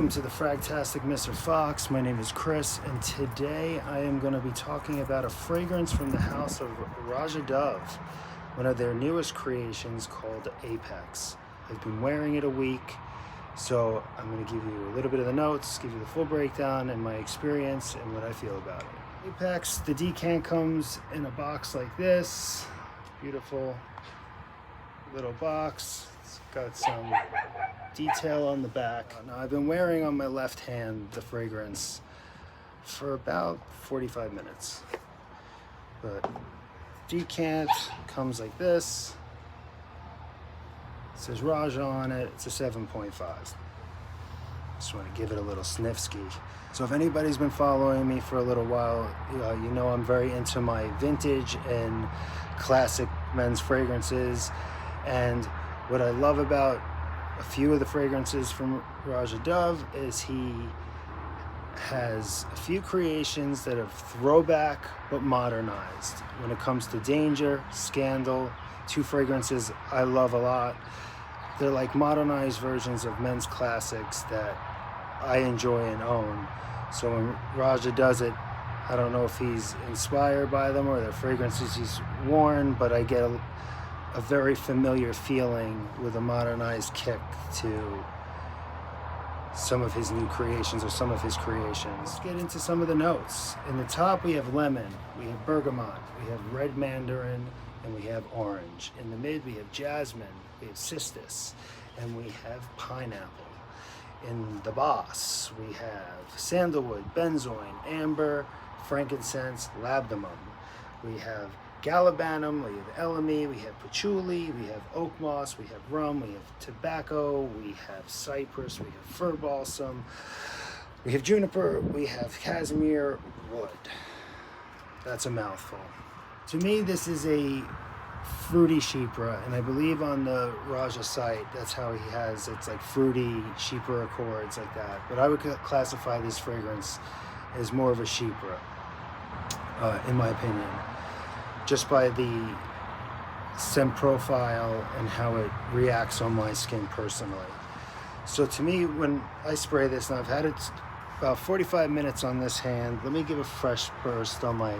Welcome to the Fragtastic Mr. Fox. My name is Chris, and today I am going to be talking about a fragrance from the house of Roja Dove, one of their newest creations called Apex. I've been wearing it a week, so I'm going to give you a little bit of the notes, give you the full breakdown and my experience and what I feel about it. Apex, the decant comes in a box like this. Beautiful little box. It's got some detail on the back. Now I've been wearing on my left hand the fragrance for about 45 minutes. But decant comes like this. It says Roja on it. It's a 7.5. Just want to give it a little sniff ski. So if anybody's been following me for a little while, you know I'm very into my vintage and classic men's fragrances. And what I love about a few of the fragrances from Roja Dove is he has a few creations that are throwback but modernized. When it comes to Danger, Scandal, two fragrances I love a lot. They're like modernized versions of men's classics that I enjoy and own. So when Roja does it, I don't know if he's inspired by them or the fragrances he's worn, but I get a very familiar feeling with a modernized kick to some of his new creations or some of his creations. Let's get into some of the notes. In the top we have lemon, we have bergamot, we have red mandarin, and we have orange. In the mid we have jasmine, we have cistus, and we have pineapple. In the boss we have sandalwood, benzoin, amber, frankincense, labdanum. We have gallibanum, we have elemi, we have patchouli, we have oak moss, we have rum, we have tobacco, we have cypress, we have fir balsam, we have juniper, we have cashmere wood. That's a mouthful. To me, this is a fruity chypre, and I believe on the Roja site, that's how he has, it's like fruity chypre accords like that. But I would classify this fragrance as more of a chypre, in my opinion, just by the scent profile and how it reacts on my skin personally. So to me, when I spray this, and I've had it about 45 minutes on this hand, let me give a fresh burst on my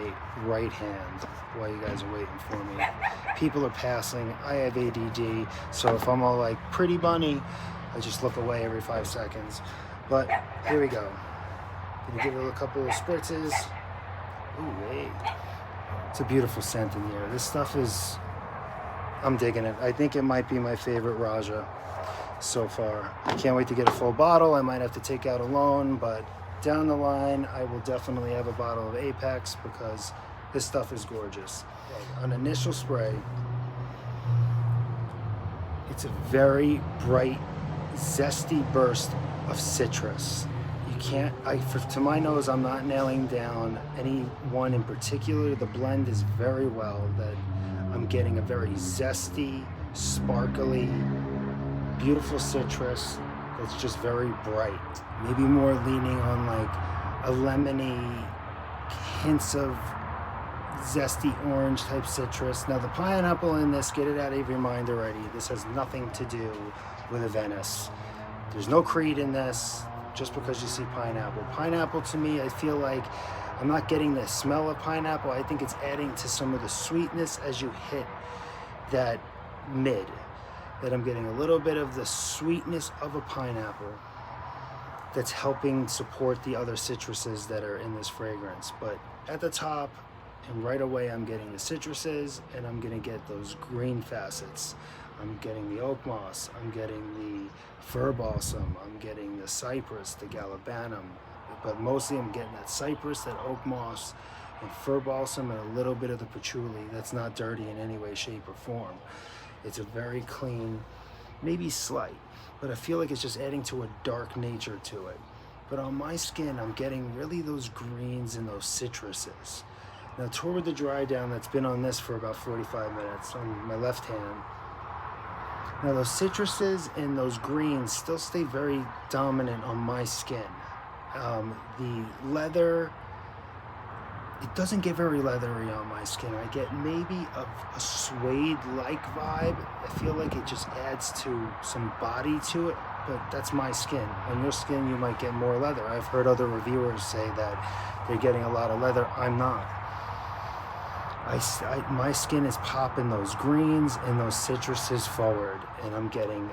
right hand while you guys are waiting for me. People are passing, I have ADD, so if I'm all like pretty bunny, I just look away every 5 seconds. But here we go. Gonna give it a couple of spritzes. Ooh, wait. It's a beautiful scent in here. This stuff is, I'm digging it. I think it might be my favorite Roja so far. I can't wait to get a full bottle. I might have to take out a loan, but down the line, I will definitely have a bottle of Apex because this stuff is gorgeous. Okay, on initial spray, it's a very bright, zesty burst of citrus. To my nose, I'm not nailing down any one in particular. The blend is very well that I'm getting a very zesty, sparkly, beautiful citrus that's just very bright. Maybe more leaning on like a lemony, hints of zesty orange type citrus. Now the pineapple in this, get it out of your mind already. This has nothing to do with a Venice. There's no Creed in this. Just because you see pineapple. Pineapple to me, I feel like I'm not getting the smell of pineapple. I think it's adding to some of the sweetness as you hit that mid. That I'm getting a little bit of the sweetness of a pineapple that's helping support the other citruses that are in this fragrance. But at the top and right away I'm getting the citruses and I'm gonna get those green facets. I'm getting the oak moss, I'm getting the fir balsam, I'm getting the cypress, the gallibanum, but mostly I'm getting that cypress, that oak moss, and fir balsam, and a little bit of the patchouli that's not dirty in any way, shape, or form. It's a very clean, maybe slight, but I feel like it's just adding to a dark nature to it. But on my skin, I'm getting really those greens and those citruses. Now toward the dry down, that's been on this for about 45 minutes on my left hand. Now those citruses and those greens still stay very dominant on my skin. The leather, it doesn't get very leathery on my skin. I get maybe a suede-like vibe. I feel like it just adds to some body to it, but that's my skin. On your skin, you might get more leather. I've heard other reviewers say that they're getting a lot of leather. I'm not. My skin is popping those greens and those citruses forward, and I'm getting,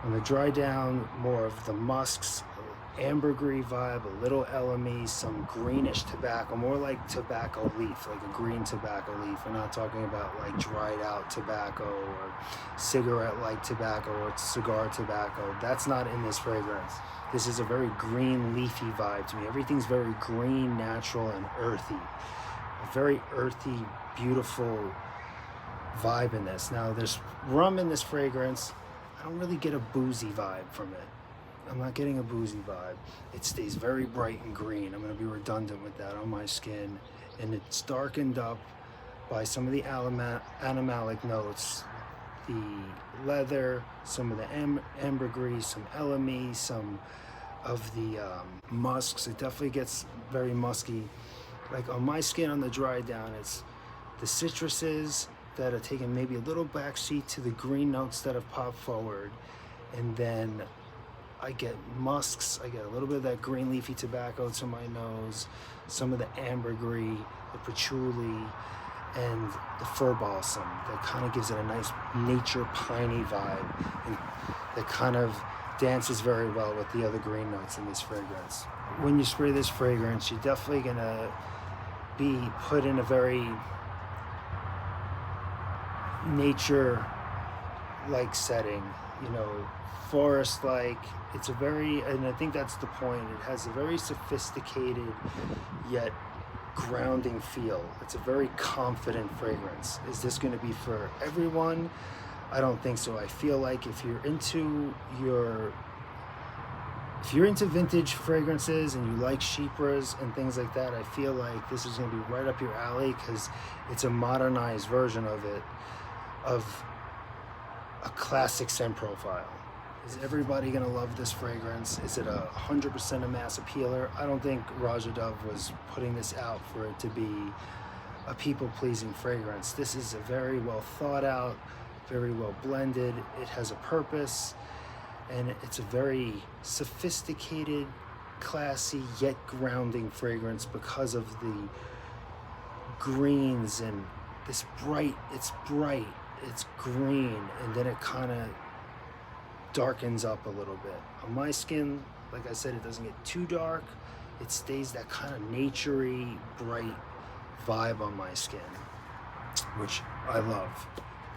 on the dry down, more of the musks, ambergris vibe, a little elemi, some greenish tobacco, more like tobacco leaf, like a green tobacco leaf. We're not talking about like dried out tobacco or cigarette like tobacco or cigar tobacco. That's not in this fragrance. This is a very green leafy vibe to me. Everything's very green, natural, and earthy. A very earthy, beautiful vibe in this. Now there's rum in this fragrance. I don't really get a boozy vibe from it. I'm not getting a boozy vibe. It stays very bright and green. I'm going to be redundant with that on my skin. And it's darkened up by some of the animalic notes, the leather, some of the ambergris, some elemi, some of the musks. It definitely gets very musky. Like on my skin, on the dry down, it's the citruses that are taking maybe a little backseat to the green notes that have popped forward. And then I get musks, I get a little bit of that green leafy tobacco to my nose, some of the ambergris, the patchouli, and the fir balsam. That kind of gives it a nice nature piney vibe, and that kind of dances very well with the other green notes in this fragrance. When you spray this fragrance, you're definitely gonna be put in a very nature-like setting, you know, forest-like. It's a very, and I think that's the point, it has a very sophisticated yet grounding feel. It's a very confident fragrance. Is this going to be for everyone? I don't think so. I feel like if you're into vintage fragrances and you like chypres and things like that, I feel like this is going to be right up your alley, because it's a modernized version of it, of a classic scent profile. Is everybody gonna love this fragrance? Is it 100% a mass appealer? I don't think Roja Dove was putting this out for it to be a people-pleasing fragrance. This is a very well thought out, very well blended. It has a purpose, and it's a very sophisticated, classy, yet grounding fragrance because of the greens and this bright, it's green, and then it kind of darkens up a little bit. On my skin, like I said, it doesn't get too dark. It stays that kind of naturey, bright vibe on my skin, which I love.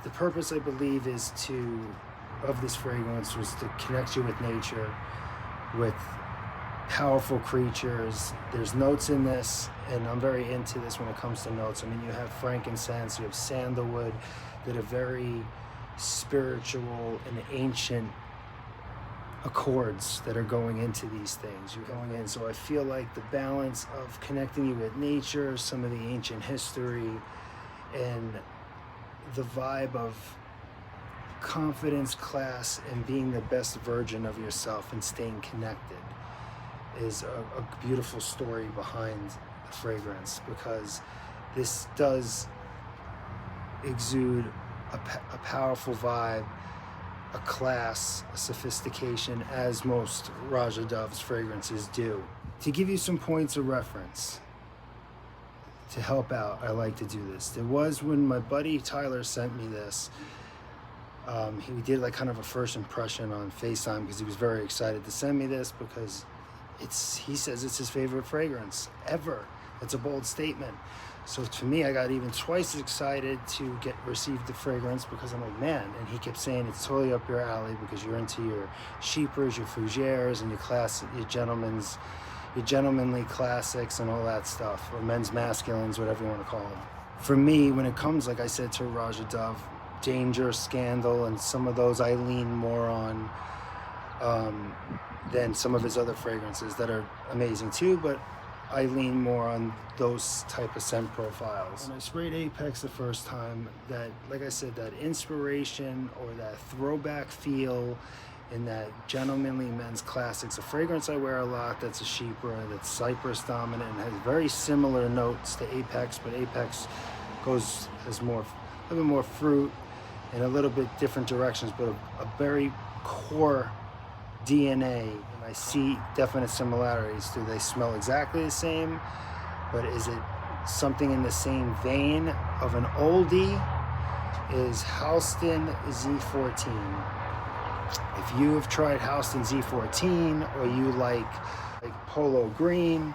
The purpose, I believe, of this fragrance was to connect you with nature, with powerful creatures. There's notes in this, and I'm very into this when it comes to notes. I mean, you have frankincense, you have sandalwood, that are very spiritual and ancient accords that are going into these things. You're going in, so I feel like the balance of connecting you with nature, some of the ancient history, and the vibe of confidence, class, and being the best version of yourself and staying connected is a beautiful story behind the fragrance, because this does exude a powerful vibe, a class, a sophistication, as most Roja Dove's fragrances do. To give you some points of reference to help out, I like to do this. There was, when my buddy Tyler sent me this, he did like kind of a first impression on FaceTime, because he was very excited to send me this, because he says it's his favorite fragrance ever. It's a bold statement. So to me, I got even twice as excited to receive the fragrance, because I'm like, man, and he kept saying it's totally up your alley because you're into your chypres, your fougères, and your gentlemanly classics and all that stuff, or men's masculines, whatever you want to call them. For me, when it comes, like I said, to Roja Dove, Danger, Scandal, and some of those I lean more on than some of his other fragrances that are amazing too, but I lean more on those type of scent profiles. When I sprayed Apex the first time, that, like I said, that inspiration or that throwback feel in that gentlemanly men's classics, a fragrance I wear a lot that's a chypre, that's cypress dominant, and has very similar notes to Apex, but Apex has a little bit more fruit in a little bit different directions, but a very core DNA, and I see definite similarities. Do they smell exactly the same? But is it something in the same vein of an oldie? Is Halston Z14. If you have tried Halston Z14, or you like Polo Green,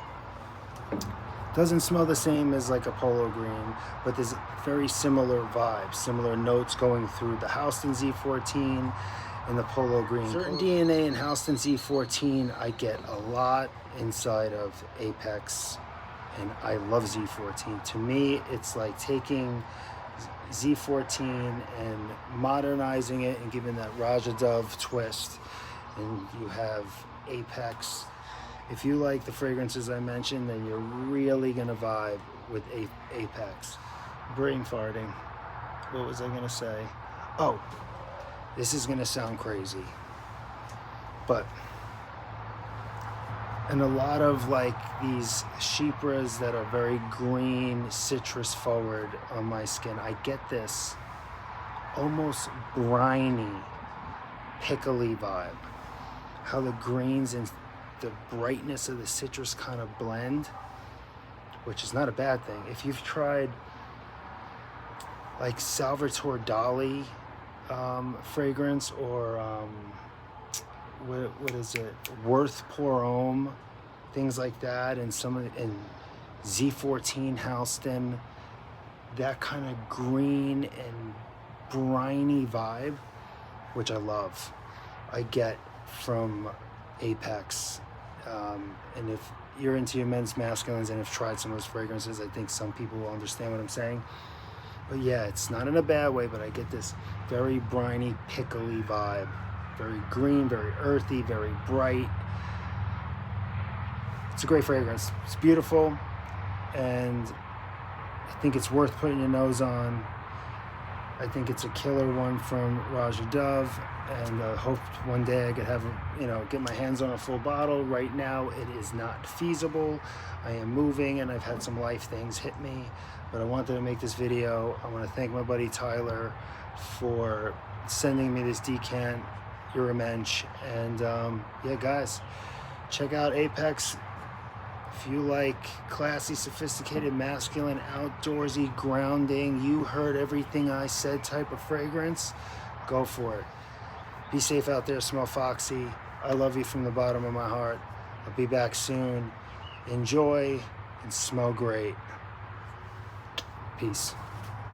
doesn't smell the same as like a Polo Green, but there's very similar vibes, similar notes going through the Halston Z14 and the Polo Green. Certain DNA in Halston Z14 I get a lot inside of Apex, and I love Z14. To me, it's like taking Z14 and modernizing it and giving that Roja Dove twist, and you have Apex. If you like the fragrances I mentioned, then you're really gonna vibe with Apex. Brain farting. What was I gonna say? Oh, this is gonna sound crazy, but and a lot of like these chypres that are very green, citrus forward on my skin, I get this almost briny, pickly vibe. How the greens and the brightness of the citrus kind of blend, which is not a bad thing. If you've tried like Salvatore Dali fragrance, or what is it, Worth Pour Homme, things like that, and some of and Z14 Halston, that kind of green and briny vibe, which I love, I get from Apex. And if you're into your men's masculines and have tried some of those fragrances, I think some people will understand what I'm saying. But yeah, it's not in a bad way, but I get this very briny, pickly vibe. Very green, very earthy, very bright. It's a great fragrance. It's beautiful, and I think it's worth putting your nose on. I think it's a killer one from Roja Dove, and I hope one day I could have, get my hands on a full bottle. Right now, it is not feasible. I am moving, and I've had some life things hit me, but I wanted to make this video. I want to thank my buddy Tyler for sending me this decant. You're a mensch. And yeah, guys, check out Apex. If you like classy, sophisticated, masculine, outdoorsy, grounding, you heard everything I said type of fragrance, go for it. Be safe out there, smell foxy. I love you from the bottom of my heart. I'll be back soon. Enjoy and smell great. Peace.